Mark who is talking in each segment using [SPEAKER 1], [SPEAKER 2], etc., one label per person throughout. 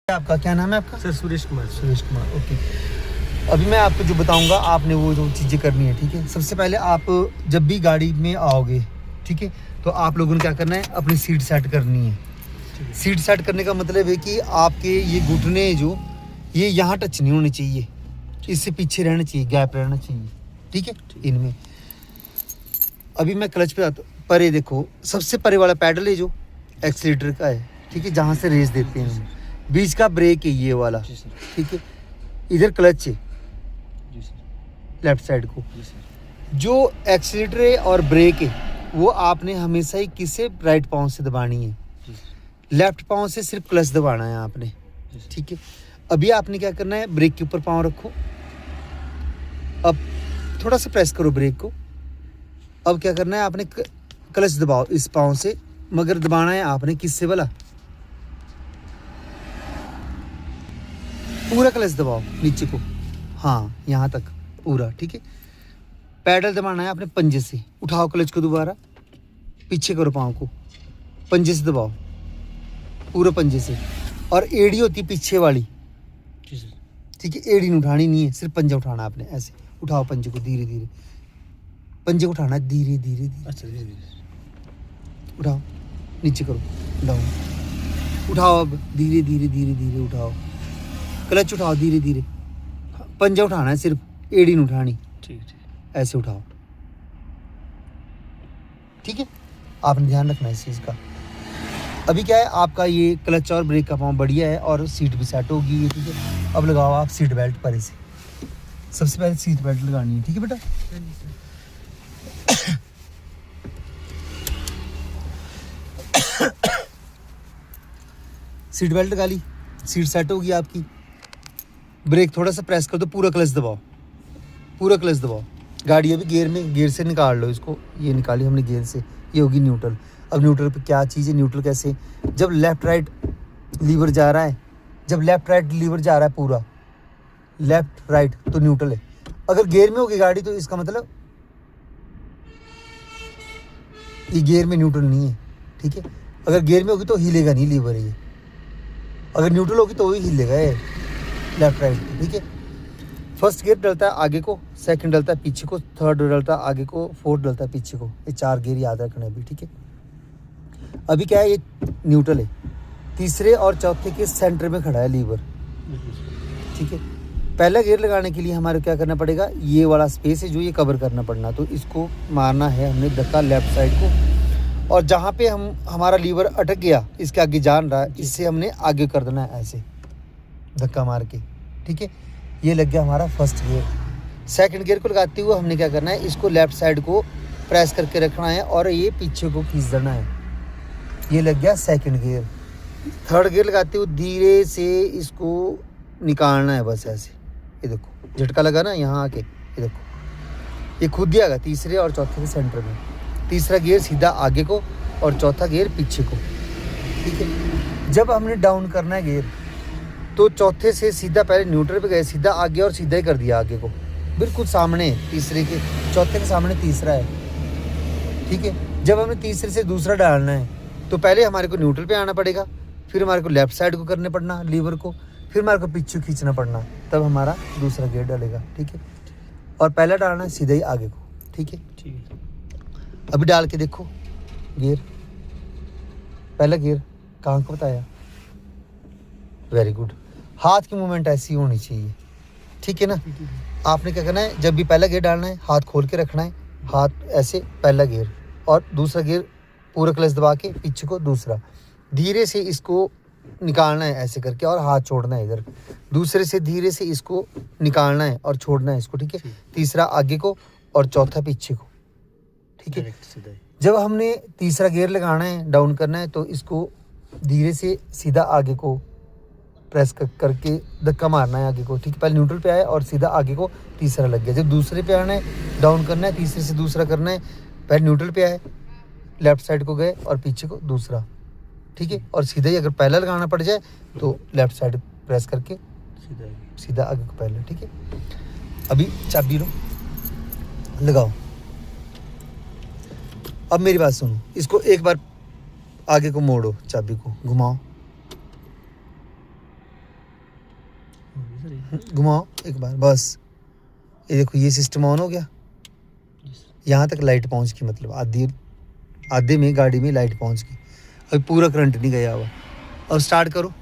[SPEAKER 1] आपका क्या नाम है आपका?
[SPEAKER 2] सर सुरेश कुमार।
[SPEAKER 1] सुरेश कुमार, ओके। अभी मैं आपको जो बताऊंगा आपने वो जो चीज़ें करनी है, ठीक है। सबसे पहले आप जब भी गाड़ी में आओगे, ठीक है, तो आप लोगों ने क्या करना है, अपनी सीट सेट करनी है। सीट सेट करने का मतलब है कि आपके ये घुटने जो ये यहाँ टच नहीं होने चाहिए, इससे पीछे रहना चाहिए, गैप रहना चाहिए, ठीक है इनमें। अभी मैं क्लच पे आता हूँ, परे देखो, सबसे परे वाला पैडल है जो एक्सीलेटर का है, ठीक है, जहाँ से रेस देते हैं हम। बीच का ब्रेक है ये वाला, ठीक है। इधर क्लच है लेफ्ट साइड को। जो एक्सीलेटर है और ब्रेक है वो आपने हमेशा ही किससे, राइट पाँव से दबानी है। लेफ्ट पाँव से सिर्फ क्लच दबाना है आपने, ठीक है। अभी आपने क्या करना है, ब्रेक के ऊपर पाँव रखो, अब थोड़ा सा प्रेस करो ब्रेक को। अब क्या करना है, आपने क्लच दबाओ इस पाँव से, मगर दबाना है आपने किससे वाला, पूरा क्लच दबाओ नीचे को, हाँ यहाँ तक पूरा, ठीक है। पैडल दबाना है आपने पंजे से, उठाओ क्लच को दोबारा, पीछे करो पाँव को, पंजे से दबाओ पूरा पंजे से। और एड़ी होती है पीछे वाली, ठीक है, एड़ी नहीं उठानी नहीं है, सिर्फ पंजा उठाना आपने, ऐसे उठाओ पंजे को धीरे धीरे, पंजे को उठाना है धीरे धीरे धीरे।
[SPEAKER 2] अच्छा धीरे धीरे
[SPEAKER 1] उठाओ, नीचे करो, डाउन, उठाओ, अब धीरे धीरे धीरे धीरे उठाओ, क्लच उठाओ धीरे धीरे, पंजा उठाना है सिर्फ, एड़ी नहीं उठानी,
[SPEAKER 2] ठीक ठीक।
[SPEAKER 1] ऐसे उठाओ, ठीक है। आपने ध्यान रखना है इस चीज़ का। अभी क्या है, आपका ये क्लच और ब्रेक का पाँव बढ़िया है और सीट भी सेट होगी ये, ठीक है। अब लगाओ आप सीट बेल्ट पर से, सबसे पहले सीट बेल्ट लगानी है, ठीक है बेटा। सीट बेल्ट लगा ली, सीट सेट होगी आपकी। ब्रेक थोड़ा सा प्रेस कर दो, पूरा क्लच दबाओ, पूरा क्लच दबाओ। गाड़ी अभी गियर में, गियर से निकाल लो इसको, ये निकाली हमने गियर से, ये होगी न्यूट्रल। अब न्यूट्रल पे क्या चीज़ है, न्यूट्रल कैसे, जब लेफ्ट राइट लीवर जा रहा है, जब लेफ्ट राइट लीवर जा रहा है पूरा लेफ्ट राइट तो न्यूट्रल है। अगर गियर में होगी गाड़ी तो इसका मतलब ये गियर में न्यूट्रल नहीं है, ठीक है। अगर गियर में होगी तो हिलेगा नहीं लीवर, ये अगर न्यूट्रल होगी तो ही हिलेगा ये लेफ्ट राइट, ठीक है। फर्स्ट गियर डलता है आगे को, सेकंड डलता है पीछे को, थर्ड डलता है आगे को, फोर्थ डलता है पीछे को। ये 4 गियर याद रखना अभी, ठीक है। अभी क्या है, ये न्यूट्रल है, तीसरे और चौथे के सेंटर में खड़ा है लीवर, ठीक है। पहला गियर लगाने के लिए हमारे क्या करना पड़ेगा, ये वाला स्पेस है जो ये कवर करना पड़ना, तो इसको मारना है हमने धक्का लेफ्ट साइड को, और जहाँ पे हमारा लीवर अटक गया इसके आगे जान रहा है, इससे हमने आगे कर देना है ऐसे धक्का मार के, ठीक है। ये लग गया हमारा फर्स्ट गियर। सेकंड गियर को लगाते हुए हमने क्या करना है, इसको लेफ्ट साइड को प्रेस करके रखना है और ये पीछे को खींच देना है, ये लग गया सेकंड गियर। थर्ड गियर लगाते हुए धीरे से इसको निकालना है, बस ऐसे, ये देखो झटका लगा ना यहाँ आके, ये देखो ये खुद ही आएगा तीसरे और चौथे के सेंटर में। तीसरा गियर सीधा आगे को और चौथा गियर पीछे को, ठीक है। जब हमने डाउन करना है गियर तो चौथे से सीधा पहले न्यूट्रल पे गए, सीधा आगे और सीधा ही कर दिया आगे को, बिल्कुल सामने तीसरे के, चौथे के सामने तीसरा है, ठीक है। जब हमें तीसरे से दूसरा डालना है तो पहले हमारे को न्यूट्रल पे आना पड़ेगा, फिर हमारे को लेफ्ट साइड को करने पड़ना लीवर को, फिर हमारे को पीछे खींचना पड़ना, तब हमारा दूसरा गियर डालेगा, ठीक है। और पहला डालना है सीधा ही आगे को, ठीक है।
[SPEAKER 2] ठीक है।
[SPEAKER 1] अभी डाल के देखो गियर, पहला गियर कहाँ को बताया, वेरी गुड। हाथ की मूवमेंट ऐसी होनी चाहिए, ठीक है ना। आपने क्या करना है, जब भी पहला गियर डालना है हाथ खोल के रखना है, हाथ ऐसे पहला गियर, और दूसरा गियर पूरा क्लच दबा के पीछे को, दूसरा धीरे से इसको निकालना है ऐसे करके और हाथ छोड़ना है इधर, दूसरे से धीरे से इसको निकालना है और छोड़ना है इसको, ठीक है। तीसरा आगे को और चौथा पीछे को, ठीक है। जब हमने तीसरा गियर लगाना है, डाउन करना है, तो इसको धीरे से सीधा आगे को प्रेस करके धक्का मारना है आगे को, ठीक है। पहले न्यूट्रल पे आया और सीधा आगे को तीसरा लग गया। जब दूसरे पे आना है, डाउन करना है, तीसरे से दूसरा करना है, पहले न्यूट्रल पे आए, लेफ्ट साइड को गए और पीछे को दूसरा, ठीक है। और सीधा ही अगर पहला लगाना पड़ जाए तो लेफ्ट साइड प्रेस करके सीधा आगे को पहले, ठीक है। अभी चाबी लो, लगाओ। अब मेरी बात सुनो, इसको एक बार आगे को मोड़ो, चाबी को घुमाओ, घुमाओ एक बार बस। ये देखो ये सिस्टम ऑन हो गया, यहाँ तक लाइट पहुँच गई, मतलब आधे में गाड़ी में लाइट पहुँच गई। अभी पूरा करंट नहीं गया हुआ। अब स्टार्ट करो,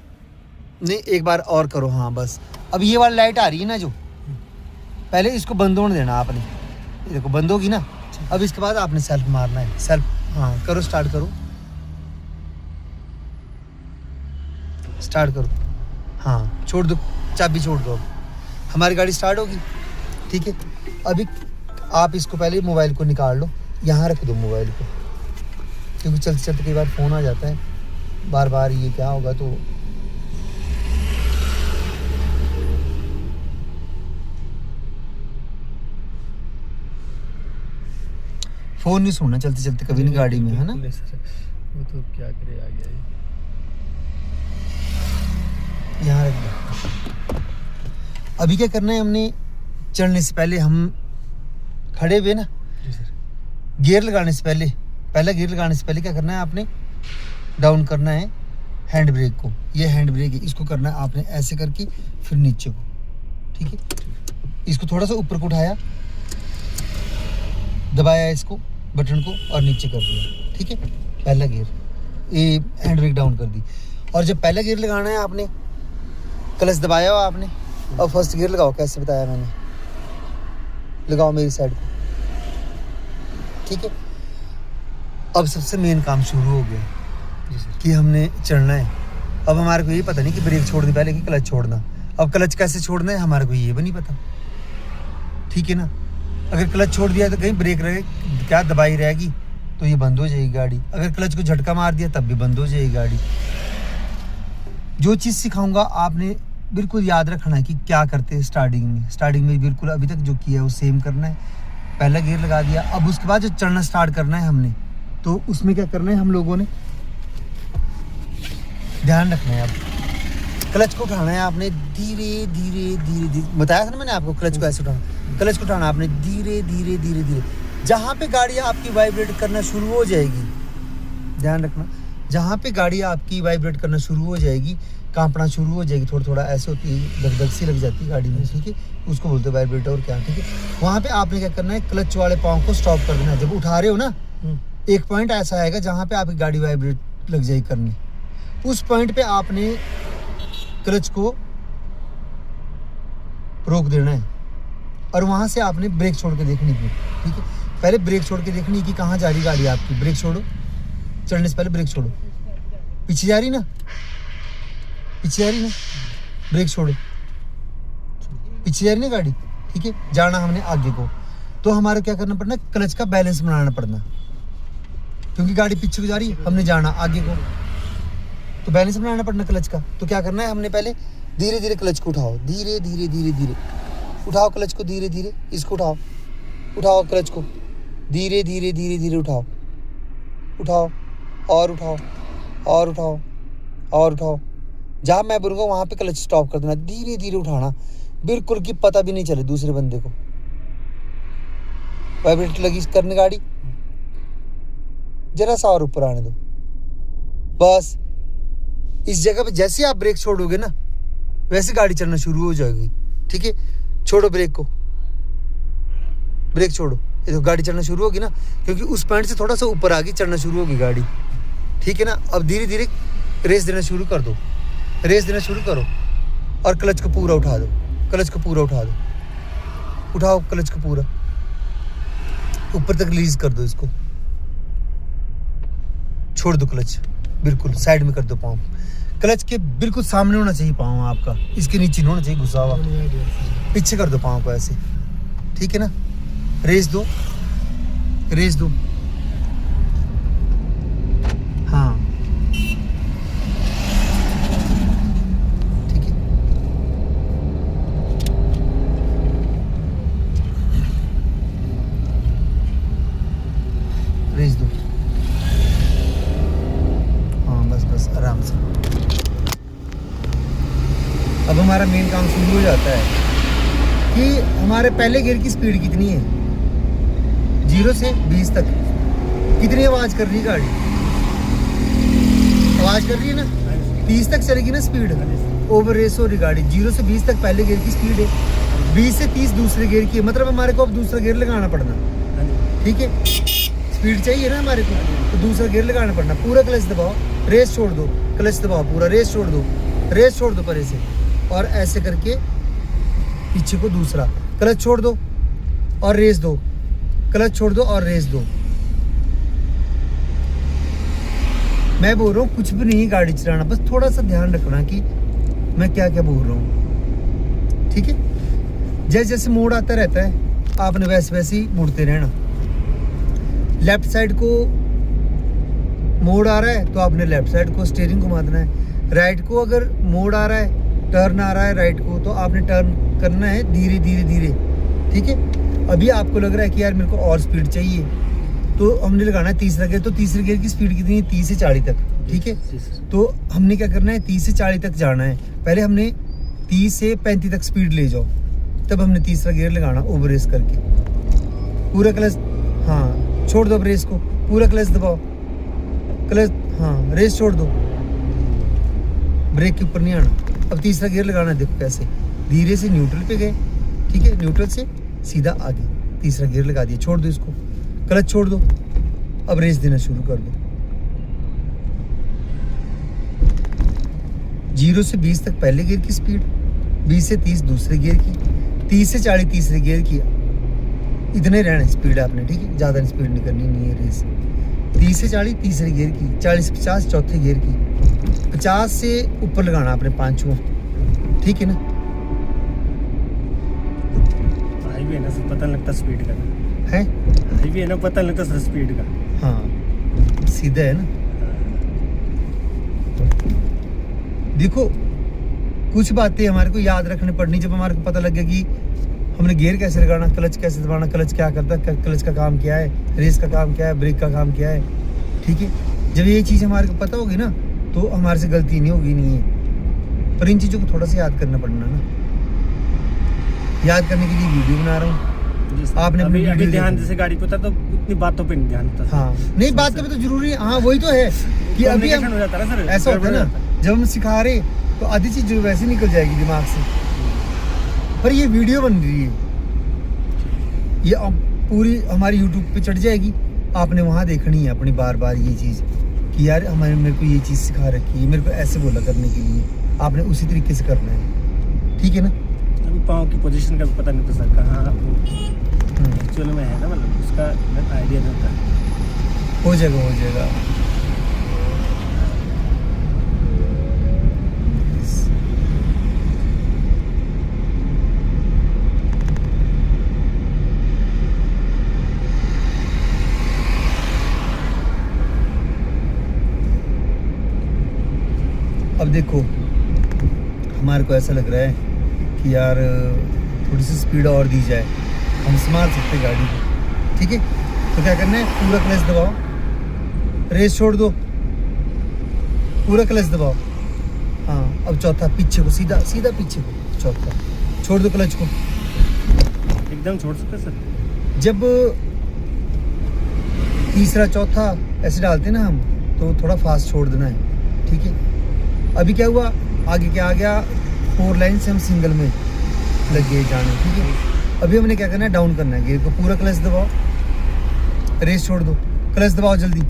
[SPEAKER 1] नहीं एक बार और करो, हाँ बस। अब ये वाली लाइट आ रही है ना जो, पहले इसको बंद होने देना आपने, ये देखो बंद होगी ना। अब इसके बाद आपने सेल्फ मारना है, सेल्फ, हाँ करो, स्टार्ट करो, स्टार्ट करो, हाँ छोड़ दो, चाबी छोड़ दो। अब हमारी गाड़ी स्टार्ट होगी, ठीक है। अभी आप इसको पहले मोबाइल को निकाल लो, यहाँ रख दो मोबाइल को, क्योंकि चलते चलते कई बार फ़ोन आ जाता है, बार बार ये क्या होगा तो। फ़ोन नहीं सुनना चलते चलते कभी नहीं गाड़ी में, है ना।
[SPEAKER 2] वो तो क्या करे, आ गया ये।
[SPEAKER 1] यहाँ रख दो। अभी क्या करना है, हमने चढ़ने से पहले हम खड़े हुए ना,
[SPEAKER 2] जी सर।
[SPEAKER 1] गियर लगाने से पहले, पहला गियर लगाने से पहले क्या करना है आपने, डाउन करना है हैंड ब्रेक को। ये हैंड ब्रेक है, इसको करना है आपने ऐसे करके, फिर नीचे को, ठीक है। इसको थोड़ा सा ऊपर को उठाया, दबाया इसको बटन को और नीचे कर दिया, ठीक है। पहला गियर, ये हैंड ब्रेक डाउन कर दी। और जब पहला गियर लगाना है आपने, क्लच दबाया हो आपने, और फर्स्ट गियर लगाओ, कैसे बताया मैंने, लगाओ मेरी साइड को, ठीक है। अब सबसे मेन काम शुरू हो गया
[SPEAKER 2] जी सर।
[SPEAKER 1] कि हमने चढ़ना है। अब हमारे को ये पता नहीं कि ब्रेक छोड़ने पहले कि क्लच छोड़ना। अब क्लच कैसे छोड़ना है हमारे को ये भी नहीं पता, ठीक है ना। अगर क्लच छोड़ दिया तो कहीं ब्रेक रहे क्या दबाई रहेगी तो ये बंद हो जाएगी गाड़ी। अगर क्लच को झटका मार दिया तब भी बंद हो जाएगी गाड़ी। जो चीज़ सिखाऊंगा आपने बिल्कुल याद रखना है कि क्या करते हैं स्टार्टिंग में। स्टार्टिंग में बिल्कुल अभी तक जो किया है वो सेम करना है। पहला गियर लगा दिया, अब उसके बाद जो चढ़ना स्टार्ट करना है हमने, तो उसमें क्या करना है हम लोगों ने ध्यान रखना है। अब क्लच को उठाना है आपने धीरे धीरे धीरे धीरे, बताया था ना मैंने आपको क्लच को ऐसे उठाना। क्लच को उठाना आपने धीरे धीरे धीरे धीरे। जहाँ पे गाड़ी आपकी वाइब्रेट करना शुरू हो जाएगी, ध्यान रखना, जहाँ पे गाड़ी आपकी वाइब्रेट करना शुरू हो जाएगी, कांपना शुरू हो जाएगी, थोड़ा थोड़ा ऐसे होती है, धक सी लग जाती है गाड़ी में, ठीक है, उसको बोलते हैं वाइब्रेटर और क्या, ठीक है। वहाँ पे आपने क्या करना है, क्लच वाले पाँव को स्टॉप कर देना है। जब उठा रहे हो ना, एक पॉइंट ऐसा आएगा जहाँ पे आपकी गाड़ी वाइब्रेट लग जाएगी करने, उस पॉइंट पे आपने क्लच को रोक देना है और वहाँ से आपने ब्रेक छोड़ के देखनी है, ठीक है। पहले ब्रेक छोड़ के देखनी है कि कहाँ जा रही गाड़ी आपकी। ब्रेक छोड़ो, चढ़ने से पहले ब्रेक छोड़ो, पीछे जा रही ना, पीछे जा रही ना, ब्रेक छोड़ो, पीछे जा रही ना गाड़ी, ठीक है। जाना हमने आगे को, तो हमारा क्या करना पड़ना, क्लच का बैलेंस बनाना पड़ना, क्योंकि गाड़ी पीछे को जा रही है, हमने जाना आगे को, तो बैलेंस बनाना पड़ना क्लच का। तो क्या करना है हमने, पहले धीरे धीरे क्लच को उठाओ, धीरे धीरे धीरे धीरे उठाओ क्लच को, धीरे धीरे इसको उठाओ, उठाओ क्लच को, धीरे धीरे धीरे धीरे उठाओ, उठाओ और उठाओ और उठाओ और उठाओ। जहाँ मैं बोलूँगा वहाँ पे क्लच स्टॉप कर देना, धीरे धीरे उठाना, बिल्कुल कि पता भी नहीं चले दूसरे बंदे को। वाइब्रेट लगी करने गाड़ी, जरा सा और ऊपर आने दो, बस। इस जगह पे जैसे आप ब्रेक छोड़ोगे ना, वैसे गाड़ी चलना शुरू हो जाएगी, ठीक है। छोड़ो ब्रेक को, ब्रेक छोड़ो, ये तो गाड़ी चलना शुरू होगी ना, क्योंकि उस पॉइंट से थोड़ा सा ऊपर आ गई, चलना शुरू होगी गाड़ी, ठीक है ना। अब धीरे धीरे रेस देना शुरू कर दो, रेस देना शुरू करो और क्लच को पूरा उठा दो, क्लच को पूरा उठा दो, उठाओ क्लच को पूरा ऊपर तक रिलीज कर दो, इसको छोड़ दो, क्लच बिल्कुल साइड में कर दो, पाँव क्लच के बिल्कुल सामने होना चाहिए, पाँव आपका इसके नीचे नहीं होना चाहिए घुसा हुआ, पीछे कर दो पाँव को ऐसे, ठीक है ना। रेस दो, रेस दो, हाँ ठीक है। रेस दो, हाँ बस बस आराम से। अब हमारा मेन काम शुरू हो जाता है कि हमारे पहले गियर की स्पीड कितनी है, 0 से 20 तक कितनी आवाज़ कर रही है गाड़ी, आवाज़ कर रही है ना, 30 तक चलेगी ना स्पीड, ओवर रेस हो रही गाड़ी। 0 से 20 तक पहले गियर की स्पीड है, 20 से 30 दूसरे गियर की है, मतलब हमारे को अब दूसरा गियर लगाना पड़ना,
[SPEAKER 2] हाँ जी।
[SPEAKER 1] ठीक है। स्पीड चाहिए ना हमारे को, तो दूसरा गियर लगाना पड़ना। पूरा क्लच दबाओ, रेस छोड़ दो, क्लच दबाओ पूरा, रेस छोड़ दो, रेस छोड़ दो परे से, और ऐसे करके पीछे को दूसरा क्लच छोड़ दो और रेस दो, क्लच छोड़ दो और रेस दो। मैं बोल रहा हूँ कुछ भी नहीं गाड़ी चलाना, बस थोड़ा सा ध्यान रखना कि मैं क्या क्या बोल रहा हूँ, ठीक है। जैसे जैसे मोड़ आता रहता है आपने वैसे वैसे ही मुड़ते रहना। लेफ्ट साइड को मोड़ आ रहा है तो आपने लेफ्ट साइड को स्टीयरिंग घुमा देना है। राइट को अगर मोड़ आ रहा है, टर्न आ रहा है राइट को, तो आपने टर्न करना है धीरे धीरे धीरे, ठीक है। अभी आपको लग रहा है कि यार मेरे को और स्पीड चाहिए, तो हमने लगाना है तीसरा गियर। तो तीसरे गियर की स्पीड कितनी है? 30 से 40 तक, ठीक है।
[SPEAKER 2] जी सर।
[SPEAKER 1] तो हमने क्या करना है, 30 से 40 तक जाना है। पहले हमने 30 से 35 तक स्पीड ले जाओ, तब हमने तीसरा गियर लगाना ओवर रेस करके। पूरा क्लच, हाँ छोड़ दो अब रेस को, पूरा क्लच दबाओ, क्लच, हाँ रेस छोड़ दो, ब्रेक के ऊपर नहीं आना। अब तीसरा गियर लगाना है, देखो कैसे धीरे से न्यूट्रल पे गए, ठीक है, न्यूट्रल से सीधा आगे तीसरा गियर लगा दिया, छोड़ दो इसको, क्लच छोड़ दो, अब रेस देना शुरू कर दो। 0 से 20 तक पहले गियर की स्पीड, 20 से 30 दूसरे गियर की, 30 से 40 तीसरे गियर की। इतने रहना स्पीड आपने, ठीक है, ज़्यादा स्पीड नहीं करनी, नहीं है रेस। 30 से 40 तीसरे गियर की, 40 से 50 चौथे गियर की, 50 से ऊपर लगाना आपने पांचों, ठीक है ना।
[SPEAKER 2] हाईवे है ना सर, पता नहीं लगता स्पीड का।
[SPEAKER 1] है
[SPEAKER 2] हाईवे है ना, पता नहीं लगता सर स्पीड का।
[SPEAKER 1] हाँ सीधा है ना। देखो कुछ बातें हमारे को याद रखनी पड़नी, जब हमारे को पता लग गया कि हमने गियर कैसे लगाना, क्लच कैसे दबाना, क्लच क्या करता है, क्लच का काम क्या है, रेस का काम क्या है, ब्रेक का काम क्या है, ठीक है। जब ये चीज़ हमारे को पता होगी ना, तो हमारे से गलती नहीं होगी, नहीं है। पर इन चीज़ों को थोड़ा सा याद करना पड़ना ना। याद करने के लिए वीडियो बना रहा हूँ। आपने अपनी
[SPEAKER 2] अभी
[SPEAKER 1] वीडियो
[SPEAKER 2] ध्यान,
[SPEAKER 1] देखी।
[SPEAKER 2] जैसे गाड़ी पे था तो उतनी बातों पे नहीं ध्यान होता।
[SPEAKER 1] हाँ नहीं, बात तो जरूरी है, हाँ वही तो है कि अभी हम
[SPEAKER 2] हो जाता है ना सर,
[SPEAKER 1] ऐसा होता है ना, जब हम सिखा रहे तो आधी चीज जो वैसे निकल जाएगी दिमाग से। पर ये वीडियो बन रही है, ये अब पूरी हमारी यूट्यूब पे चढ़ जाएगी, आपने वहाँ देखनी है अपनी बार बार ये चीज़ कि यार हमारे मेरे को ये चीज़ सिखा रखी है, मेरे को ऐसे बोला करने के लिए, आपने उसी तरीके से करना है, ठीक है ना।
[SPEAKER 2] अभी पाँव की पोजीशन का भी पता नहीं था सर, कहाँ एक्चुअल में है ना, मतलब उसका आइडिया नहीं होता।
[SPEAKER 1] हो जाएगा, हो जाएगा। अब देखो हमारे को ऐसा लग रहा है कि यार थोड़ी सी स्पीड और दी जाए, हम संभाल सकते गाड़ी को, ठीक है। तो क्या करना है, पूरा क्लच दबाओ, रेस छोड़ दो, पूरा क्लच दबाओ, हाँ। अब चौथा पीछे को, सीधा सीधा पीछे को, चौथा छोड़ दो क्लच को,
[SPEAKER 2] एकदम छोड़ सकते सर।
[SPEAKER 1] जब तीसरा चौथा ऐसे डालते ना हम, तो थोड़ा फास्ट छोड़ देना है, ठीक है। अभी क्या हुआ, आगे क्या आ गया, 4 लाइन से हम सिंगल में लग गए जाने, ठीक है। अभी हमने क्या करना है, डाउन करना है गियर को, पूरा क्लच दबाओ, रेस छोड़ दो, क्लच दबाओ जल्दी,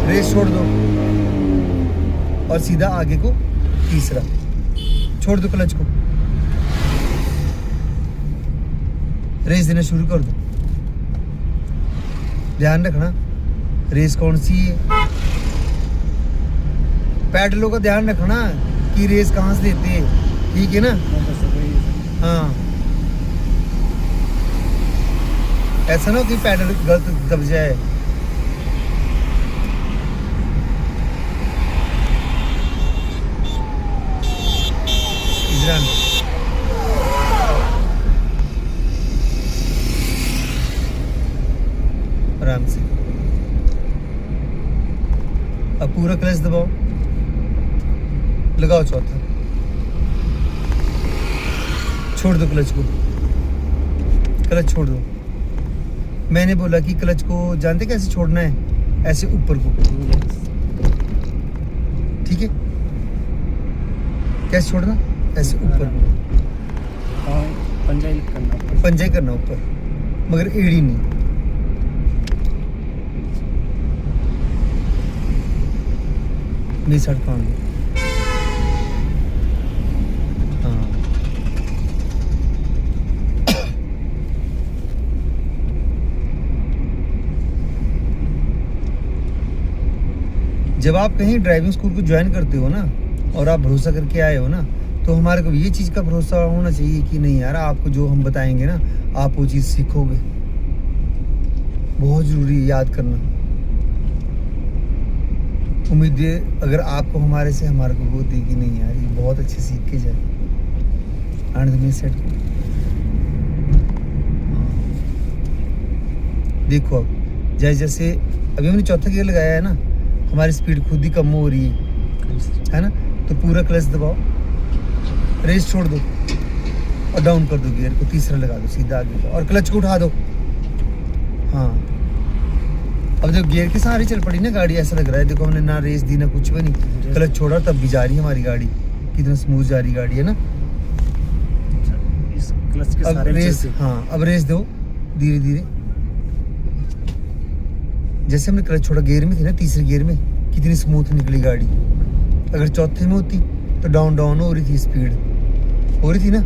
[SPEAKER 1] रेस छोड़ दो, और सीधा आगे को तीसरा, छोड़ दो क्लच को, रेस देना शुरू कर दो। ध्यान रखना रेस कौन सी है, पैडलों का ध्यान रखना कि रेस कहाँ से देते हैं, ठीक है ना। हाँ ऐसा ना हो कि पैडल गलत दब जाए। इधर आना। आराम से, अब पूरा क्लच दबाओ, लगाओ चौथा, छोड़ दो क्लच को, क्लच छोड़ दो। मैंने बोला कि क्लच को जानते कैसे छोड़ना है, ऐसे ऊपर को, ठीक है। कैसे छोड़ना, ऐसे ऊपर
[SPEAKER 2] हाँ, पंजा ही करना ऊपर।
[SPEAKER 1] पंजा ही करना ऊपर, मगर एड़ी नहीं। मेरी साइड कान दो। हाँ जब आप कहीं ड्राइविंग स्कूल को ज्वाइन करते हो ना, और आप भरोसा करके आए हो ना, तो हमारे को ये चीज़ का भरोसा होना चाहिए कि नहीं यार, आपको जो हम बताएंगे ना, आप वो चीज़ सीखोगे। बहुत ज़रूरी है याद करना। उम्मीद है अगर आपको हमारे से हमारे को वो देगी नहीं यार, ये बहुत अच्छे सीख के जाए। आनंद में सेट देखो, अब जैसे अभी हमने चौथा गियर लगाया है ना, हमारी स्पीड खुद ही कम हो रही है ना, तो पूरा क्लच दबाओ, रेस छोड़ दो और डाउन कर दो गियर को, तीसरा लगा दो सीधा आगे का, और क्लच को उठा दो। हाँ अब जब गियर के सहारे चल पड़ी ना गाड़ी, ऐसा लग रहा है देखो हमने ना रेस दी ना कुछ भी नहीं, क्लच छोड़ा तब भी जा रही है हमारी गाड़ी, कितना स्मूथ जा रही गाड़ी है ना।
[SPEAKER 2] इस क्लच के
[SPEAKER 1] अब
[SPEAKER 2] सारे
[SPEAKER 1] रेस, हाँ अब रेस दो धीरे धीरे। जैसे हमने क्लच छोड़ा गियर में थी ना, तीसरे गियर में कितनी स्मूथ निकली गाड़ी। अगर चौथे में होती तो डाउन डाउन हो रही थी, स्पीड हो रही थी ना,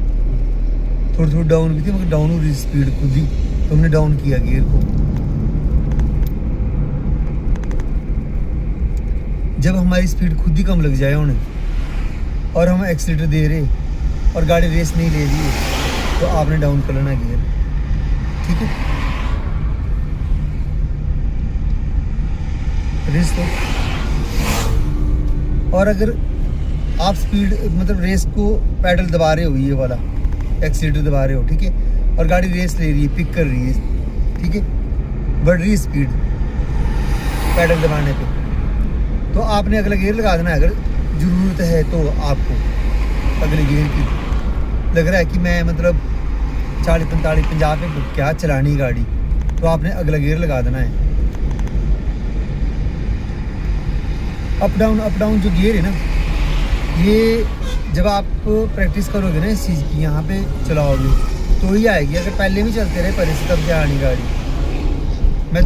[SPEAKER 1] थोड़ी थोड़ी डाउन भी थी, मगर डाउन हो रही थी स्पीड खुद ही, तो हमने डाउन किया गियर को। जब हमारी स्पीड खुद ही कम लग जाए उन्हें, और हम एक्सीलेटर दे रहे और गाड़ी रेस नहीं ले रही है, तो आपने डाउन कर लेना गियर, ठीक है। रेस दो, और अगर आप स्पीड मतलब रेस को पैडल दबा रहे हो, ये वाला एक्सीलेटर दबा रहे हो, ठीक है, और गाड़ी रेस ले रही है, पिक कर रही है, ठीक है, बढ़ रही है स्पीड पैडल दबाने पे, तो आपने अगला गियर लगा देना है। अगर ज़रूरत है तो आपको अगले गियर की, लग रहा है कि मैं मतलब 40 45 50 पे क्या चलानी गाड़ी, तो आपने अगला गियर लगा देना है। अप डाउन जो गियर है ना, ये जब आप प्रैक्टिस करोगे ना इस चीज़ की, यहाँ पे चलाओगे तो ही आएगी। अगर पहले भी चलते रहे पहले से, तब क्या आनी गाड़ी। मैं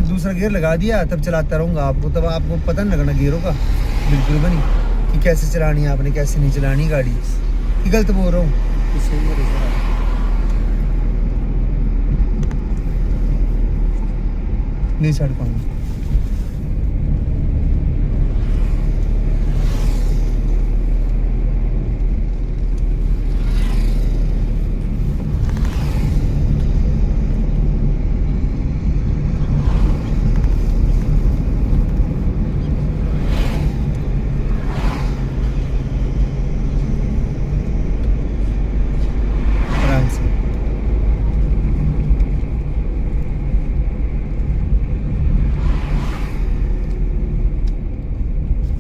[SPEAKER 1] दूसरा गियर लगा दिया तब चलाता रहूँगा आपको, तब आपको पता नहीं लगना गियरों का बिल्कुल भी नहीं, कि कैसे चलानी है आपने, कैसे नहीं चलानी गाड़ी। कि गलत बोल रहा हूँ? नहीं छड़ पाऊँगा।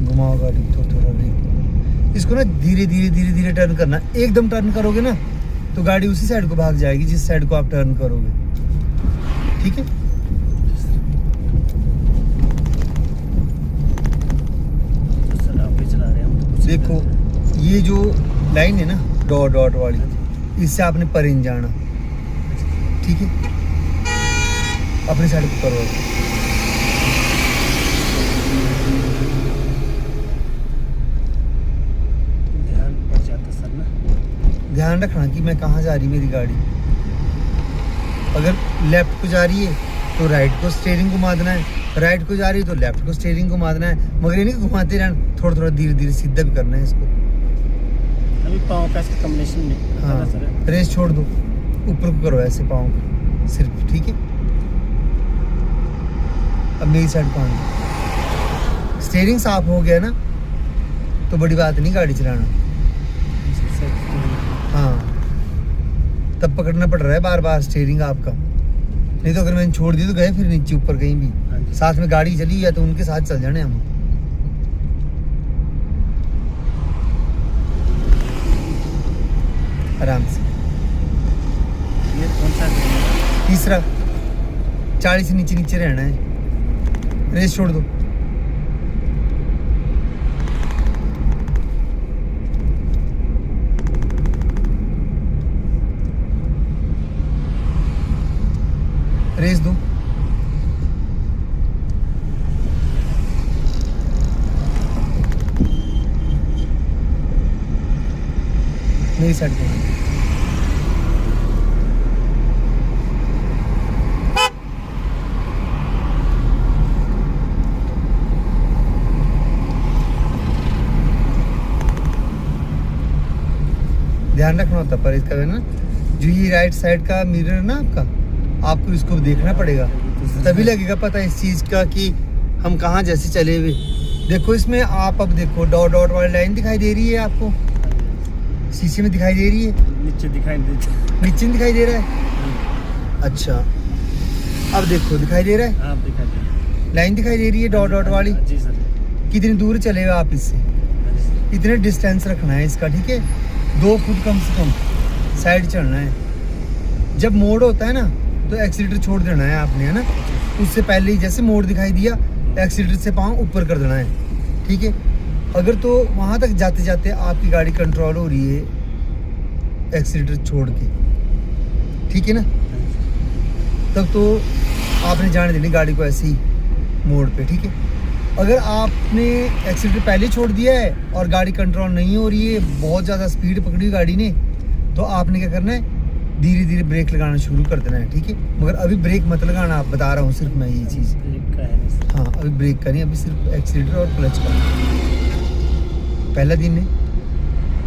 [SPEAKER 1] घुमाओ गाड़ी थोड़ा इसको ना, धीरे टर्न करना। एकदम टर्न करोगे ना तो गाड़ी उसी साइड को भाग जाएगी जिस साइड को आप टर्न करोगे, ठीक है। देखो ये जो लाइन है ना डॉट वाली, इससे आपने परिन जाना, ठीक है, अपनी साइड को करो। ध्यान रखना कि मैं कहाँ जा रही मेरी गाड़ी। अगर लेफ्ट को जा रही है तो राइट को स्टीयरिंग घुमा देना है, राइट को जा रही है तो लेफ्ट को स्टीयरिंग घुमा देना है, मगर ये नहीं घुमाते रहना, थोड़ा धीरे सीधा भी करना है इसको।
[SPEAKER 2] अभी पाँव का इसका कॉम्बिनेशन नहीं।
[SPEAKER 1] हाँ रेस छोड़ दो, ऊपर को करो ऐसे पाँव सिर्फ, ठीक है। अब मेरी साइड को आना, स्टीयरिंग साफ हो गया ना तो बड़ी बात नहीं गाड़ी चलाना। हाँ तब पकड़ना पड़ रहा है बार स्टीयरिंग आपका, नहीं तो अगर मैंने छोड़ दी तो गए फिर नीचे ऊपर कहीं भी, साथ में गाड़ी चली या तो उनके साथ चल जाने हम। आराम से।
[SPEAKER 2] ये कौन सा
[SPEAKER 1] तीसरा 40 से नीचे रहना है, रेस छोड़ दो। मेरी साइड को आना। ध्यान रखना होता पर इसका है ना, जो ये राइट साइड का मिरर है ना आपका, आपको इसको देखना पड़ेगा, तभी लगेगा पता इस चीज़ का कि हम कहाँ जैसे चले हुए। देखो इसमें आप अब देखो डॉट डॉट वाली लाइन दिखाई दे रही है आपको, शीशे में दिखाई दे रही है,
[SPEAKER 2] नीचे दिखाई दे,
[SPEAKER 1] नीचे दिखाई दे रहा है। अच्छा अब देखो दिखाई दे रहा है,
[SPEAKER 2] आप दिखाई दे,
[SPEAKER 1] लाइन दिखाई दे रही है डॉट डॉट वाली।
[SPEAKER 2] जी सर।
[SPEAKER 1] कितनी दूर चले हुए आप इससे, इतने डिस्टेंस रखना है इसका, ठीक है। 2 फुट कम से कम साइड चढ़ना है। जब मोड़ होता है ना तो एक्सीलेटर छोड़ देना है आपने, है ना। उससे पहले ही जैसे मोड़ दिखाई दिया, एक्सीलेटर से पाँव ऊपर कर देना है, ठीक है। अगर तो वहाँ तक जाते जाते आपकी गाड़ी कंट्रोल हो रही है एक्सीलेटर छोड़ के, ठीक है ना, तब तो आपने जाने देनी गाड़ी को ऐसे ही मोड़ पे, ठीक है। अगर आपने एक्सीलेटर पहले छोड़ दिया है और गाड़ी कंट्रोल नहीं हो रही है, बहुत ज़्यादा स्पीड पकड़ी गाड़ी ने, तो आपने क्या करना है, धीरे धीरे ब्रेक लगाना शुरू कर देना है, ठीक है। मगर अभी ब्रेक मत लगाना, आप बता रहा हूँ सिर्फ मैं ये चीज़।
[SPEAKER 2] ब्रेक का है नहीं सर।
[SPEAKER 1] हाँ अभी ब्रेक का नहीं, अभी सिर्फ एक्सीलेटर और क्लच का। पहला दिन है,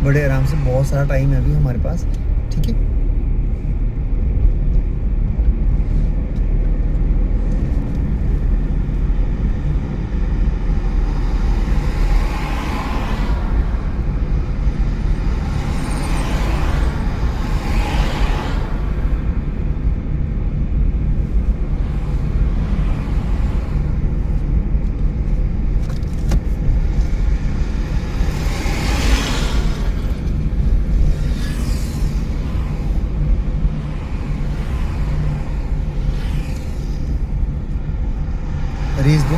[SPEAKER 1] बड़े आराम से, बहुत सारा टाइम है अभी हमारे पास, ठीक है। रेस दो,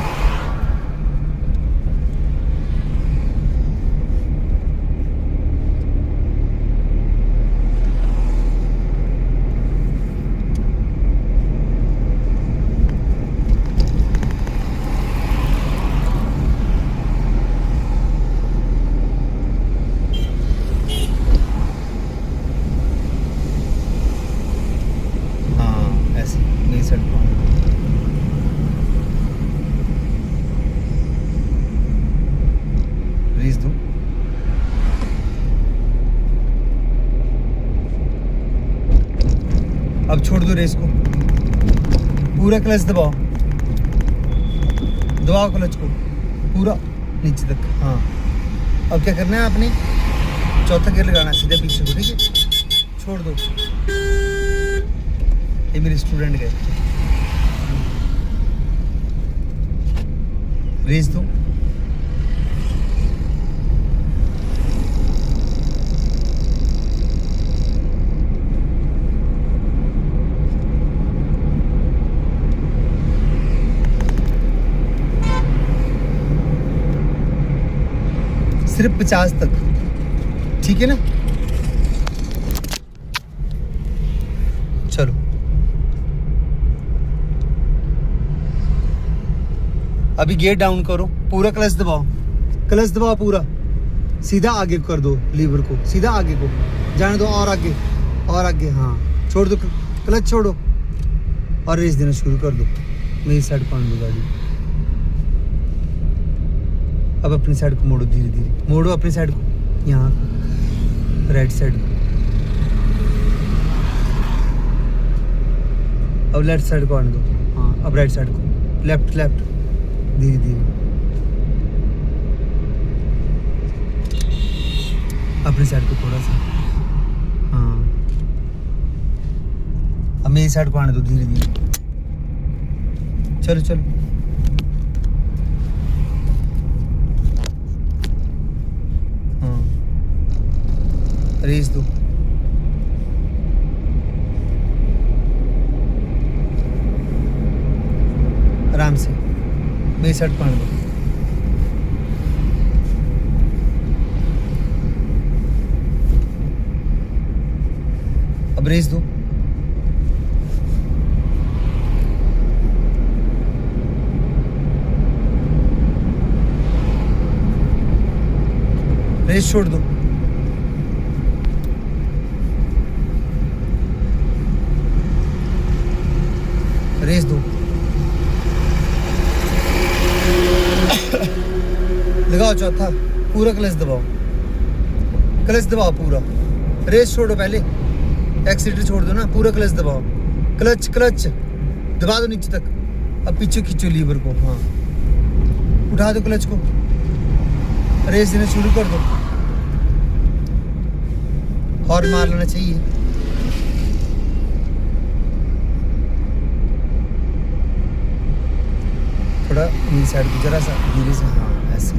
[SPEAKER 1] हाँ ऐसे मेरी साइड को रेस दो। अब छोड़ दो रेस को, पूरा क्लच दबाओ, दबाओ क्लच को पूरा नीचे तक। हाँ अब क्या करना है आपने, चौथा गियर लगाना है सीधे पीछे को, ठीक है। छोड़ दो, ये मेरे स्टूडेंट गए। रेस दो, सिर्फ 50 तक, ठीक है ना। चलो अभी गियर डाउन करो, पूरा क्लच दबाओ, क्लच दबाओ पूरा, सीधा आगे कर दो लीवर को, सीधा आगे को जाने दो, और आगे और आगे। हाँ छोड़ दो क्लच, छोड़ो और रेस देना शुरू कर दो। मेरी साइड को आने दो गाड़ी, अब अपनी साइड को मोड़ो, धीरे धीरे मोड़ो अपनी साइड को, यहाँ राइट साइड को। अब लेफ्ट साइड को आने दो, हाँ अब राइट साइड को, लेफ्ट लेफ्ट, धीरे धीरे अपनी साइड को थोड़ा सा। हाँ अब मेरी साइड को आने दो, धीरे धीरे। चलो चलो, रेस दो, आराम से मेरी साइड को आने दो। अब रेस दो, रेस छोड़ दो, रेस दो, लगाओ चौथा, पूरा क्लच दबाओ, क्लच दबाओ पूरा, रेस छोड़ो पहले, एक्सीटर छोड़ दो ना, पूरा क्लच दबाओ, क्लच क्लच दबा दो नीचे तक, अब पीछे खींचो लीवर को, हाँ उठा दो क्लच को, रेस देना शुरू कर दो, हॉर्न मार लेना चाहिए, थोड़ा नीचे साइड को जरा सा धीरे से, हाँ ऐसे,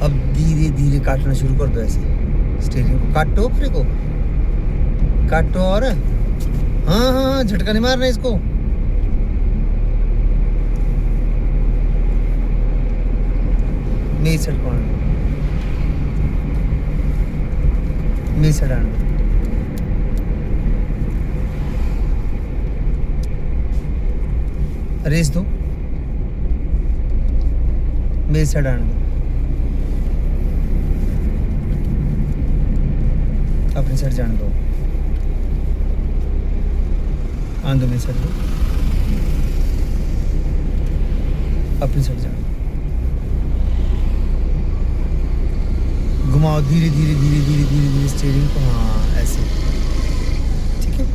[SPEAKER 1] अब धीरे धीरे काटना शुरू कर दो ऐसे, स्टीयरिंग को काटो, फिर को काटो, और हाँ हाँ झटका नहीं मारना इसको, मेरी साइड को आना, मेरी साइड आना, रेस दो, मेरी साइड आने दो, अपनी साइड जाने दो, आने दो मेरी साइड को, अपनी साइड जाने दो, घुमाओ धीरे धीरे धीरे धीरे धीरे धीरे स्टीयरिंग को, हाँ ऐसे, ठीक है।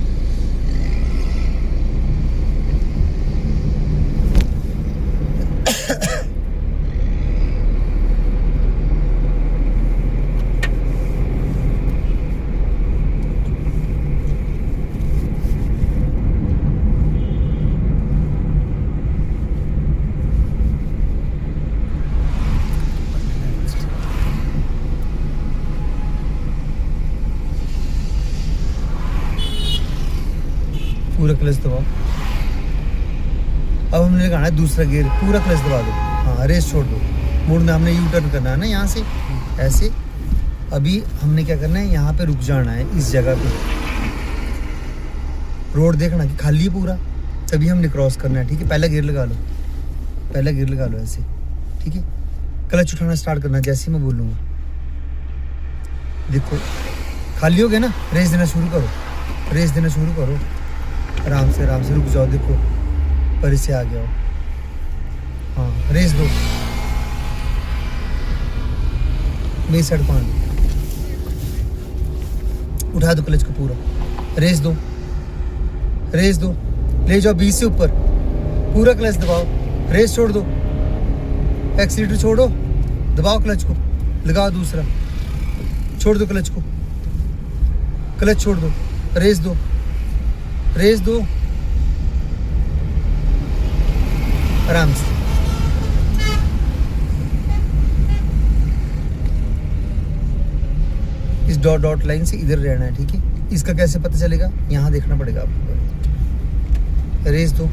[SPEAKER 1] पूरा क्लच दबाओ, अब हमने लगाना है दूसरा गियर, पूरा क्लच दबा दो, हाँ रेस छोड़ दो, मुड़ना, हमने यू टर्न करना है ना यहाँ से ऐसे, अभी हमने क्या करना है, यहाँ पे रुक जाना है इस जगह पे, रोड देखना कि खाली है पूरा, तभी हमने क्रॉस करना है, ठीक है। पहला गियर लगा लो, पहला गियर लगा लो ऐसे, ठीक है। क्लच उठाना स्टार्ट करना जैसे ही मैं बोलूँगा, देखो खाली हो गया ना, रेस देना शुरू करो, रेस देना शुरू करो, आराम से रुक जाओ, देखो पर से आ गया हो, हाँ रेस दो, मेरी साइड को आना, उठा दो क्लच को पूरा, रेस दो, रेस दो, ले जाओ 20 से ऊपर, पूरा क्लच दबाओ, रेस छोड़ दो, एक्सीटर छोड़ो, दबाओ क्लच को, लगाओ दूसरा, छोड़ दो क्लच को, क्लच छोड़ दो, रेस दो, रेस दो, आराम से, इस डॉट लाइन से इधर रहना है, ठीक है। इसका कैसे पता चलेगा, यहाँ देखना पड़ेगा आपको, रेस दो,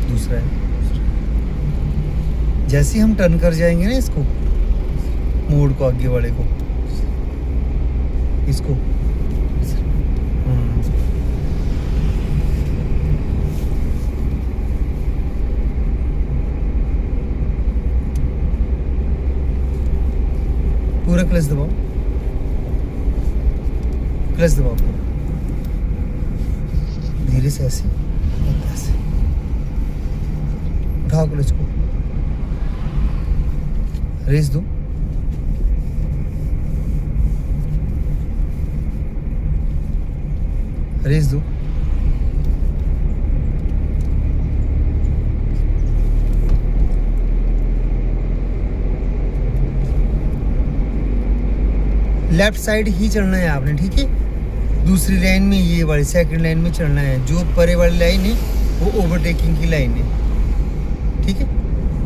[SPEAKER 1] दूसरा है, जैसे हम टर्न कर जाएंगे ना इसको, मोड़ को, आगे वाले को, इसको, पूरा क्लच दबाओ, क्लच दबाओ पूरा, धीरे से ऐसे, ऐसे उठाओ क्लच को, रेस दो, रेस दो, लेफ्ट साइड ही चलना है आपने, ठीक है। दूसरी लाइन में, ये वाली सेकंड लाइन में चलना है, जो परे वाली लाइन है वो ओवरटेकिंग की लाइन है, ठीक है।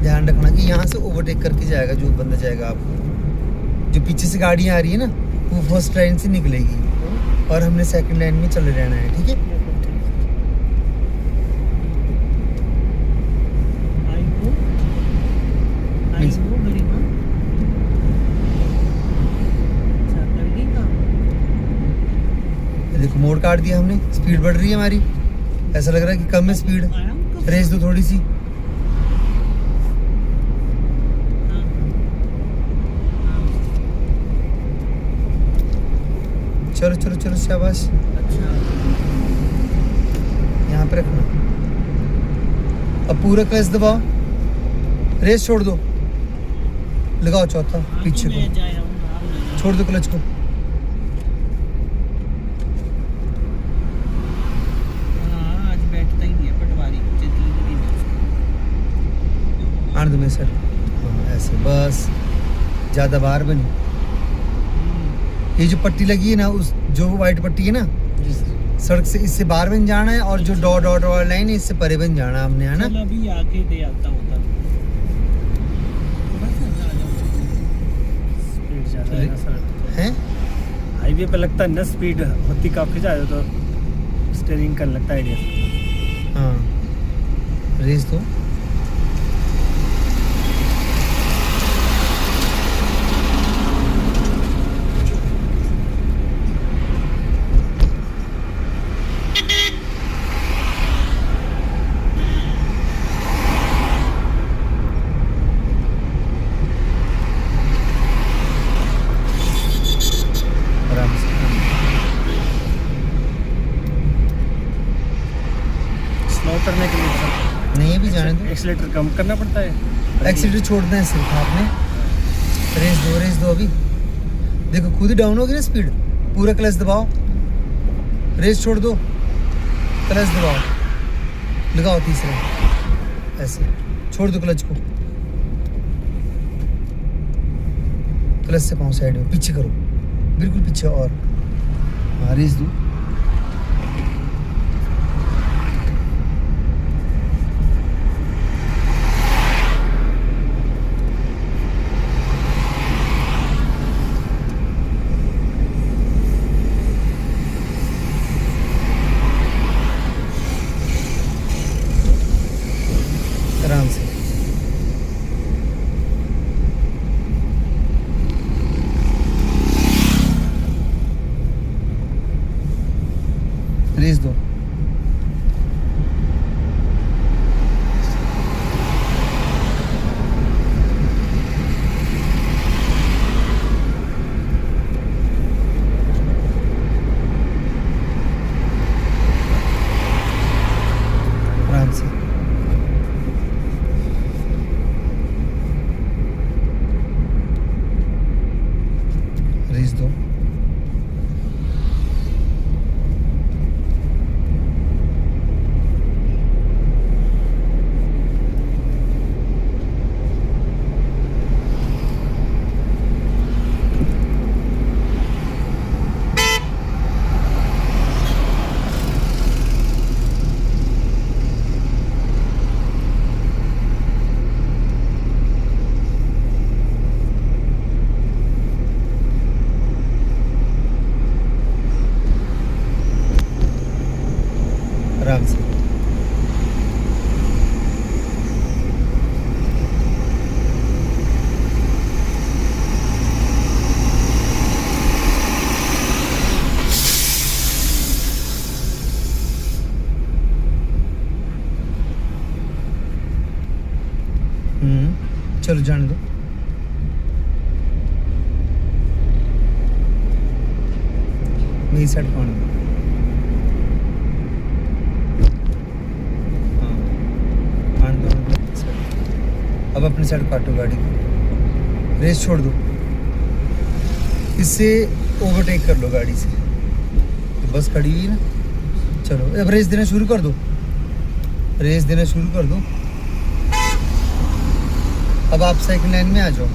[SPEAKER 1] ध्यान रखना कि यहाँ से ओवरटेक करके जाएगा जो बंदा जाएगा, आपको जो पीछे से गाड़ियाँ आ रही है ना, वो फर्स्ट लाइन से निकलेगी और हमने सेकंड लाइन में चले रहना है, ठीक है। Means-
[SPEAKER 3] वो घड़ी ना अच्छा कर गई काम
[SPEAKER 1] देखो मोड़ काट दिया हमने, स्पीड बढ़ रही है हमारी, ऐसा लग रहा है कि कम है स्पीड।
[SPEAKER 3] आया उनका
[SPEAKER 1] रेस दो थोड़ी सी।
[SPEAKER 3] हाँ हाँ
[SPEAKER 1] चलो चलो चलो शाबाश,
[SPEAKER 3] अच्छा
[SPEAKER 1] यहाँ पे रखना। अब पूरा क्लच दबाओ, रेस छोड़ दो, लगाओ चौथा पीछे
[SPEAKER 3] मैं
[SPEAKER 1] को,
[SPEAKER 3] जाया हूँ आप नहीं
[SPEAKER 1] छोड़ दो क्लच को।
[SPEAKER 3] हाँ आज बैठता ही नहीं है पटवारी चेती भी नहीं
[SPEAKER 1] आने दो मेरे सर, हाँ ऐसे बस, ज़्यादा बाहर बनी। ये जो पट्टी लगी है ना, उस जो वाइट पट्टी है ना,
[SPEAKER 2] जी सर।
[SPEAKER 1] सड़क से इससे बाहर बन जाना है, और जो डॉट डॉट वाला लाइन है इससे परे बन जाना है हमने, है ना।
[SPEAKER 3] चल अभी आके दे आता हूँ तब बस आ जाओ
[SPEAKER 2] स्पीड ज़्यादा है ना सर,
[SPEAKER 1] हैं
[SPEAKER 2] हाईवे पे लगता है ना स्पीड होती काफ़ी ज़्यादा, तो स्टेयरिंग का लगता है आइडिया।
[SPEAKER 1] हाँ रेस दो। आराम से,
[SPEAKER 2] स्लो करने के लिए सर
[SPEAKER 1] नहीं भी जाने दो,
[SPEAKER 2] एक्सीलेटर कम करना पड़ता है।
[SPEAKER 1] एक्सीलेटर छोड़ना है सिर्फ आपने। रेस दो अभी, देखो खुद ही डाउन होगी ना स्पीड। पूरा क्लच दबाओ, रेस छोड़ दो, क्लच दबाओ, लगाओ तीसरा, ऐसे छोड़ दो क्लच को, क्लच से पाँव साइड में, पीछे करो, बिल्कुल पीछे, और हाँ रेस दो। आराम से, रेस दो। आराम से, रेस दो। आराम से, चलो जाने दो। मेरी साइड कौन है? हाँ आने दो, आने दो side। अब अपनी साइड काटो गाड़ी को, रेस छोड़ दो, इससे ओवरटेक कर लो गाड़ी से। तो बस खड़ी हुई है ना, चलो अब रेस देना शुरू कर दो, रेस देना शुरू कर दो। अब आप सेकंड लाइन में आ जाओ,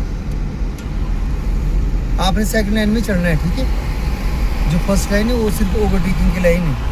[SPEAKER 1] आपने सेकंड लाइन में चढ़ना है, ठीक है। जो फर्स्ट लाइन है वो सिर्फ ओवरटेकिंग की लाइन है।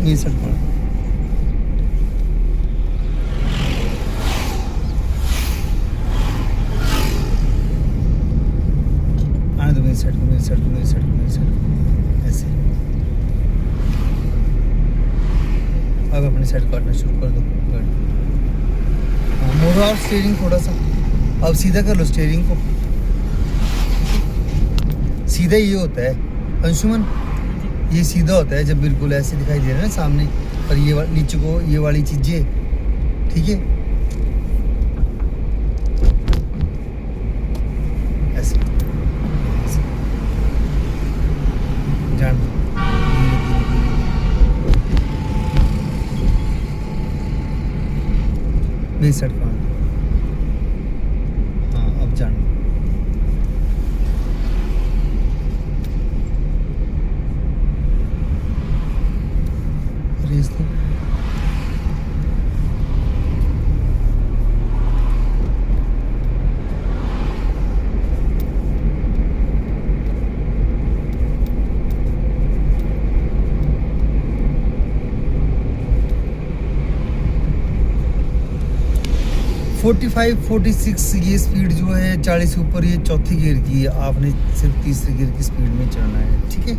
[SPEAKER 1] मेरी साइड को आने दो, मेरी साइड को, मेरी साइड को, मेरी साइड को, मेरी साइड को, ऐसे। अब अपनी साइड काटना शुरू कर दो गाड़ी। हाँ, मोड़ो और स्टीयरिंग थोड़ा सा, अब सीधा कर लो स्टीयरिंग को। सीधा ये होता है अंशुमन, ये सीधा होता है जब बिल्कुल ऐसे दिखाई दे रहा है ना सामने, और ये नीचे को ये वाली चीजें, ठीक है, ऐसे ऐसे। जान दो। मेरी साइड को आना। हाँ अब जान दो। रेस दो। फोर्टी 46 ये स्पीड जो है 40 के ऊपर, ये चौथी गियर की है, आपने सिर्फ तीसरे गियर की स्पीड में चढ़ना है, ठीक है।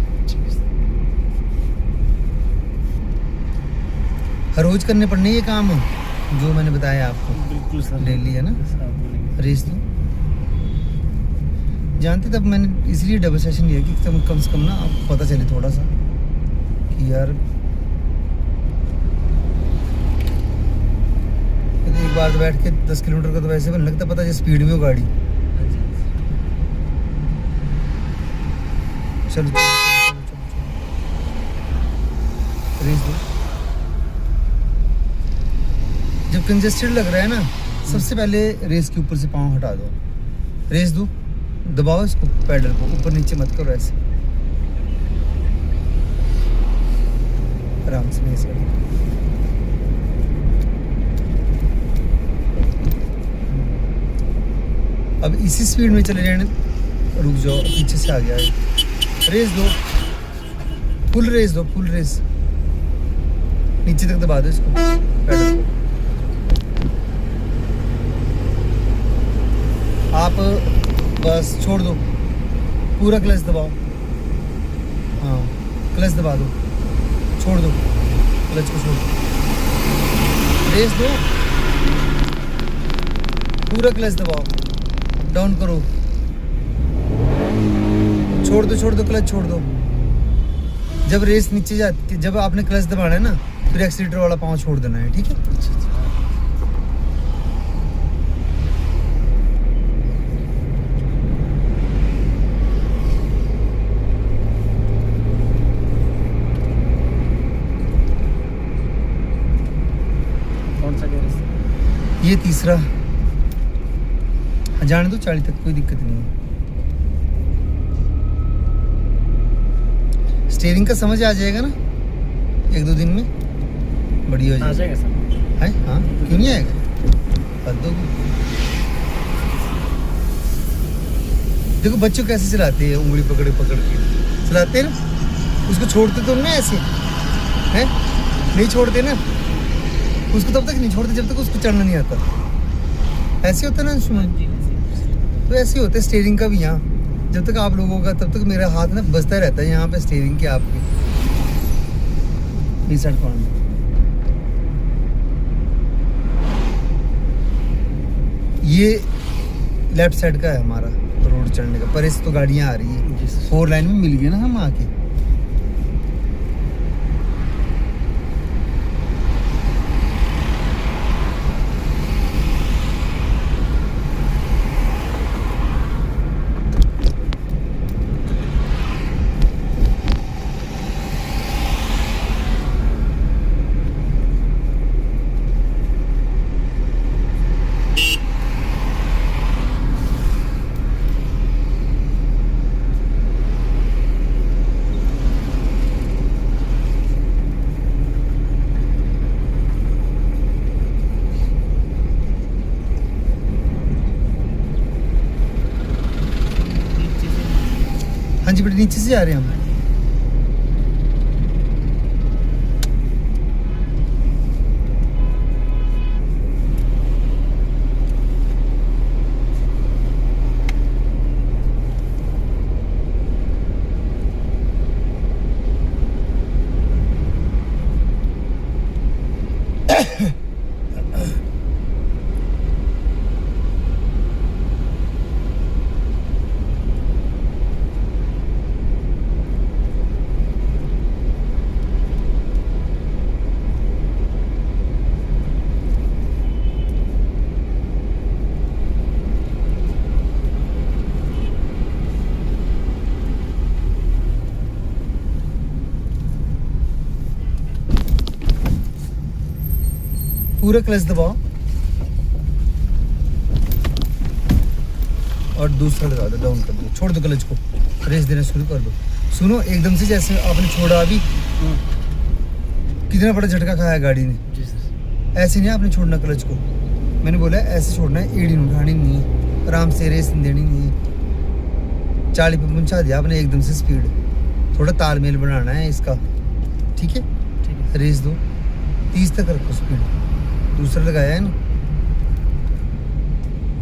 [SPEAKER 1] हर रोज करने पड़ने ये काम जो मैंने बताया आपको,
[SPEAKER 2] बिल्कुल सर,
[SPEAKER 1] डेली है ना।
[SPEAKER 2] आप बोलेंगे।
[SPEAKER 1] रेस दो। जानते तब मैंने इसलिए डबल सेशन लिया कि कम से कम ना आपको पता चले थोड़ा सा कि यार एक बार तो बैठ के 10 किलोमीटर का तो वैसे भी नहीं लगता पता, जैसे स्पीड में हो गाड़ी।
[SPEAKER 2] हाँ जी,
[SPEAKER 1] चलो रेस दो। जब कंजेस्टेड लग रहा है ना, सबसे पहले रेस के ऊपर से पाँव हटा दो, रेस दो, दबाओ इसको, पैडल को ऊपर नीचे मत करो, ऐसे आराम से ऐसे। अब इसी स्पीड में चले जाने, रुक जाओ, पीछे से आ गया है। रेस दो, फुल रेस दो, फुल रेस, नीचे तक दबा दो इसको, पैडल को। आप बस छोड़ दो, पूरा क्लच दबाओ, हाँ क्लच दबा दो, छोड़ दो, क्लच को छोड़ दो, रेस दो, पूरा क्लच दबाओ, डाउन करो, छोड़ दो क्लच छोड़ दो। जब रेस नीचे जाती, जब आपने क्लच दबाना है ना, फिर एक्सीलेटर वाला पाँव छोड़ देना है, ठीक है।
[SPEAKER 2] कौन सा गियर?
[SPEAKER 1] ये तीसरा, जाने दो 40 तक, कोई दिक्कत नहीं है। स्टीयरिंग का समझ आ जाएगा ना 1-2 दिन में, बढ़िया हो
[SPEAKER 2] आ
[SPEAKER 1] जाएगा।
[SPEAKER 2] जाएगा सर।
[SPEAKER 1] है हाँ, क्यों नहीं आएगा, कर दो। देखो बच्चों कैसे चलाते हैं, उंगली पकड़ पकड़ के चलाते हैं ना, उसको छोड़ते तो नहीं ऐसे हैं, नहीं छोड़ते ना उसको, तब तक नहीं छोड़ते जब तक उसको चढ़ना नहीं आता। ऐसे होता है ना सुमन, तो ऐसे ही होता है स्टीयरिंग का भी। यहाँ जब तक आप लोगों का, तब तक मेरा हाथ ना बजता रहता है यहाँ पे स्टीयरिंग के आपके। इस साइड कौन, ये लेफ्ट साइड का है हमारा रोड चढ़ने का, पर इस तो गाड़ियाँ आ रही है, 4 लाइन में मिल गए ना हम आके। हाँ जी बेटे, नीचे से जा रहे हैं हम। पूरा क्लच दबाओ और दूसरा लगा दो, डाउन कर दो, छोड़ दो क्लच को, रेस देना शुरू कर दो। सुनो, एकदम से जैसे आपने छोड़ा अभी, कितना बड़ा झटका खाया गाड़ी ने।
[SPEAKER 2] जी सर।
[SPEAKER 1] ऐसे नहीं आपने छोड़ना क्लच को, मैंने बोला ऐसे छोड़ना है, एड़ी उठानी नहीं है, आराम से रेस देनी नहीं है। 40 पे पहुंचा दिया आपने एकदम से स्पीड, थोड़ा तालमेल बनाना है इसका, ठीक है।
[SPEAKER 2] ठीक है।
[SPEAKER 1] रेस दो, 30 तक रखो स्पीड, दूसरा लगाया है ना।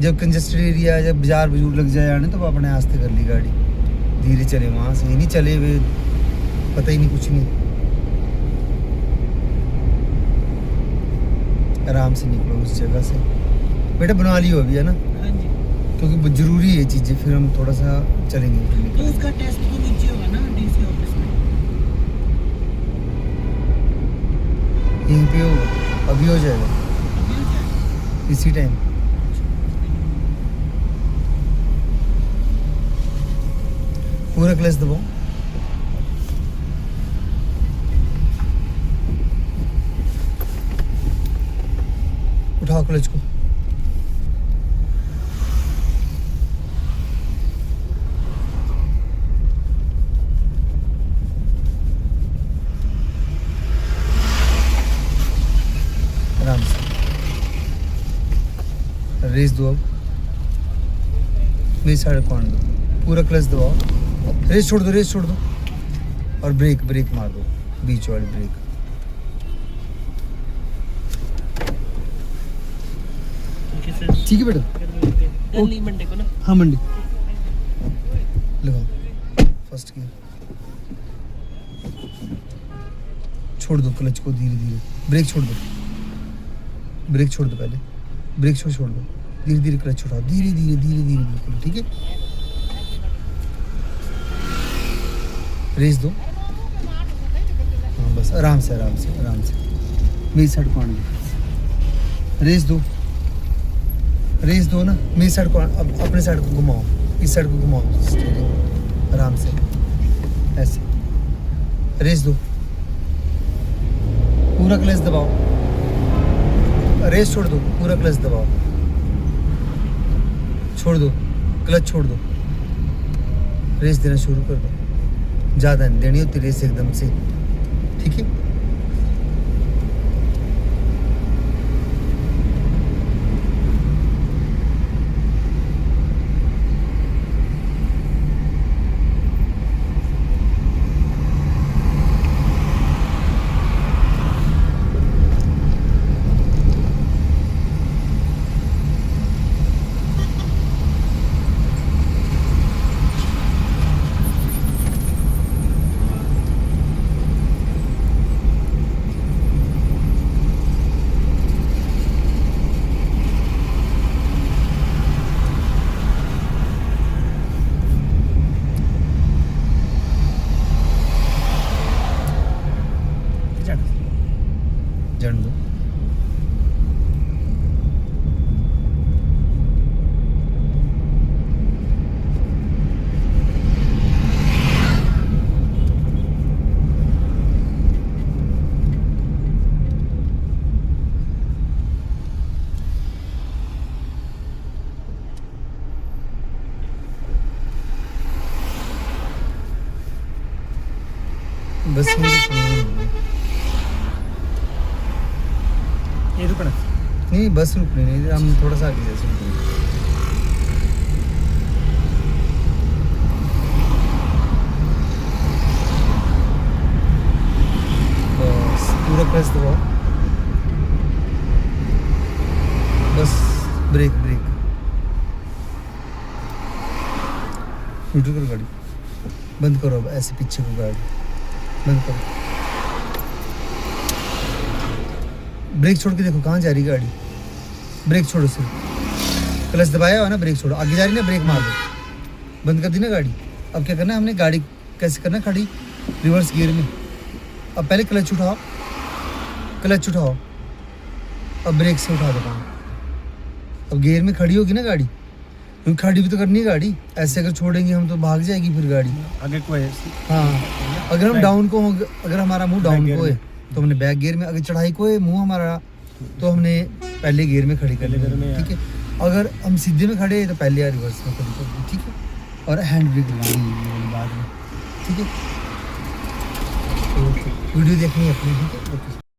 [SPEAKER 1] जब कंजेस्टेड एरिया, जब बाजार बजूर लग जाए आने, तो अपने आस्ते कर ली गाड़ी, धीरे चले, वहाँ से नहीं चले हुए पता ही नहीं, कुछ नहीं, आराम से निकलो उस जगह से। बेटा बना लियो अभी, है ना,
[SPEAKER 3] हाँ जी।
[SPEAKER 1] क्योंकि जरूरी है चीज़ें, फिर हम थोड़ा सा चलेंगे फिर
[SPEAKER 3] तो
[SPEAKER 1] निकल।
[SPEAKER 3] उसका टेस्ट तो नीचे होगा ना डीसी ऑफिस में?
[SPEAKER 1] यहीं पे होगा, अभी हो जाएगा
[SPEAKER 3] अभी हो जाएगा?
[SPEAKER 1] इसी टाइम। पूरा क्लच दबाओ, उठाओ क्लच को, आराम से रेस दो। अब मेरी साइड कौन दो, पूरा क्लच दबाओ, रेस छोड़ दो, रेस छोड़ दो, और ब्रेक ब्रेक मार दो, बीच वाली ब्रेक।
[SPEAKER 3] ठीक है सर।
[SPEAKER 1] ठीक है बेटा,
[SPEAKER 3] कर ली मंडे को ना?
[SPEAKER 1] हाँ मंडी लगाओ, फर्स्ट गियर, छोड़ दो क्लच को, धीरे धीरे ब्रेक छोड़ दो, ब्रेक छोड़ दो, पहले ब्रेक छोड़ दो, धीरे धीरे क्लच छुड़ाओ, धीरे धीरे धीरे धीरे, बिल्कुल ठीक है। रेस दो, हाँ बस आराम से आराम से आराम से, मेरी साइड को आने दो, रेस दो ना, मेरी साइड को, अब अपने साइड को घुमाओ, इस साइड को घुमाओ स्टीयरिंग, आराम से ऐसे, रेस दो, पूरा क्लच दबाओ, रेस छोड़ दो, पूरा क्लच दबाओ, छोड़ दो क्लच, छोड़ दो, रेस देना शुरू कर दो, ज़्यादा नहीं देनी होती रेस एकदम से, ठीक है। जान दो, बस
[SPEAKER 2] ये रुकना।
[SPEAKER 1] नहीं, बस रुकने नहीं, हम थोड़ा सा आगे जैसे रुकेंगे। बस पूरा प्रेस दबाओ, बस ब्रेक ब्रेक, न्यूट्रल करो गाड़ी, बंद करो अब, ऐसे पीछे को गाड़ी बंद करो, ब्रेक छोड़ के देखो कहाँ जा रही गाड़ी, ब्रेक छोड़ो सिर्फ, क्लच दबाया हो ना, ब्रेक छोड़ो, आगे जा रही ना, ब्रेक मार दो, बंद कर दी ना गाड़ी। अब क्या करना है हमने, गाड़ी कैसे करना है खड़ी, रिवर्स गियर में। अब पहले क्लच उठाओ, क्लच उठाओ, अब ब्रेक से उठा दो काम। अब गियर में खड़ी होगी ना गाड़ी, क्योंकि खड़ी भी तो करनी है गाड़ी, ऐसे अगर छोड़ेंगे हम तो भाग जाएगी फिर गाड़ी।
[SPEAKER 2] आगे कोई है?
[SPEAKER 1] हाँ, अगर हम डाउन को, अगर हमारा मुंह डाउन को है तो हमने बैक गियर में, अगर चढ़ाई को है मुंह हमारा तो हमने पहले गियर में खड़ी कर
[SPEAKER 2] पहले गियर में,
[SPEAKER 1] ली, ठीक है। अगर हम सीधे में खड़े हैं तो पहले या रिवर्स में खड़ी कर दी, ठीक है। और हैंड ब्रेक लगानी है ये वाली बाद में, ठीक है। तो वीडियो देखनी है अपनी, ठीक है।